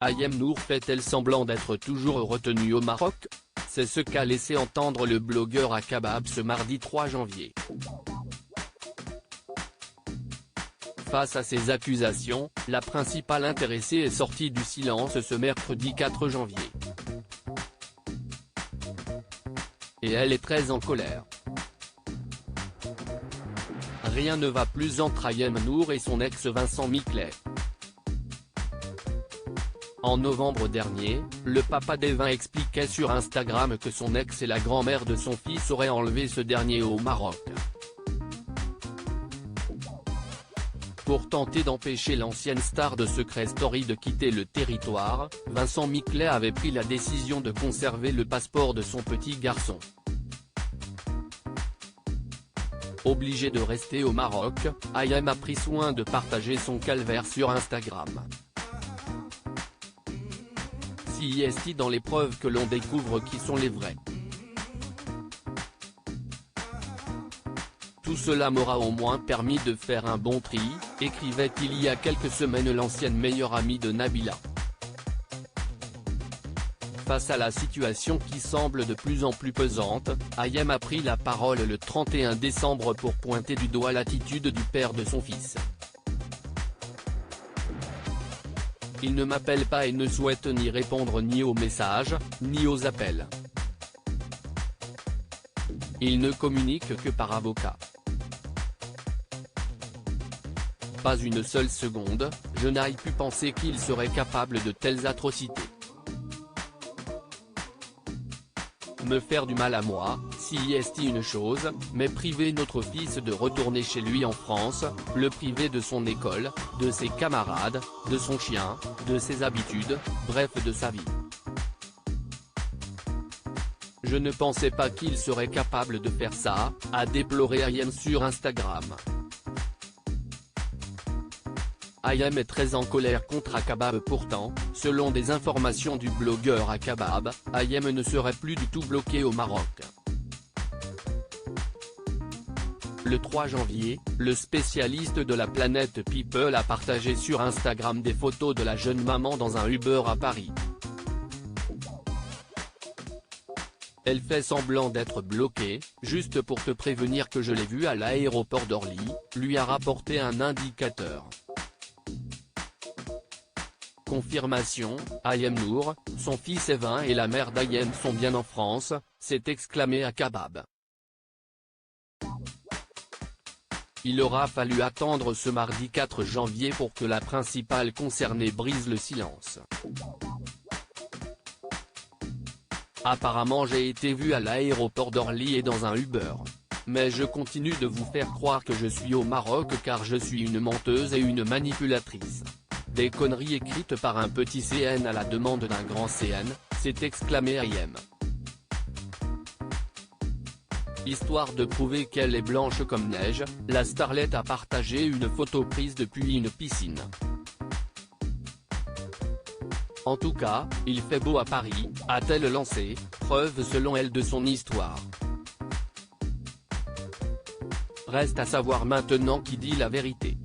Ayem Nour fait-elle semblant d'être toujours retenue au Maroc? C'est ce qu'a laissé entendre le blogueur à Kabab ce mardi 3 janvier. Face à ces accusations, la principale intéressée est sortie du silence ce mercredi 4 janvier. Et elle est très en colère. Rien ne va plus entre Ayem Nour et son ex Vincent Miclet. En novembre dernier, le papa d'Evin expliquait sur Instagram que son ex et la grand-mère de son fils auraient enlevé ce dernier au Maroc. Pour tenter d'empêcher l'ancienne star de Secret Story de quitter le territoire, Vincent Miclet avait pris la décision de conserver le passeport de son petit garçon. Obligé de rester au Maroc, Ayem a pris soin de partager son calvaire sur Instagram. Si est dans les preuves que l'on découvre qui sont les vrais. Tout cela m'aura au moins permis de faire un bon tri, écrivait il y a quelques semaines l'ancienne meilleure amie de Nabila. Face à la situation qui semble de plus en plus pesante, Ayem a pris la parole le 31 décembre pour pointer du doigt l'attitude du père de son fils. Il ne m'appelle pas et ne souhaite ni répondre ni aux messages, ni aux appels. Il ne communique que par avocat. Pas une seule seconde, je n'aille pu penser qu'il serait capable de telles atrocités. Me faire du mal à moi, si est une chose, mais priver notre fils de retourner chez lui en France, le priver de son école, de ses camarades, de son chien, de ses habitudes, bref de sa vie. Je ne pensais pas qu'il serait capable de faire ça, a déploré Ayem sur Instagram. Ayem est très en colère contre Akabab pourtant, selon des informations du blogueur Akabab, Ayem ne serait plus du tout bloqué au Maroc. Le 3 janvier, le spécialiste de la planète People a partagé sur Instagram des photos de la jeune maman dans un Uber à Paris. Elle fait semblant d'être bloquée, juste pour te prévenir que je l'ai vue à l'aéroport d'Orly, lui a rapporté un indicateur. Confirmation, Ayem Nour, son fils Evin et la mère d'Ayem sont bien en France, s'est exclamé Akabab. Il aura fallu attendre ce mardi 4 janvier pour que la principale concernée brise le silence. Apparemment j'ai été vu à l'aéroport d'Orly et dans un Uber. Mais je continue de vous faire croire que je suis au Maroc car je suis une menteuse et une manipulatrice. Des conneries écrites par un petit CN à la demande d'un grand CN, s'est exclamé Ayem. Histoire de prouver qu'elle est blanche comme neige, la starlette a partagé une photo prise depuis une piscine. En tout cas, il fait beau à Paris, a-t-elle lancé, preuve selon elle de son histoire. Reste à savoir maintenant qui dit la vérité.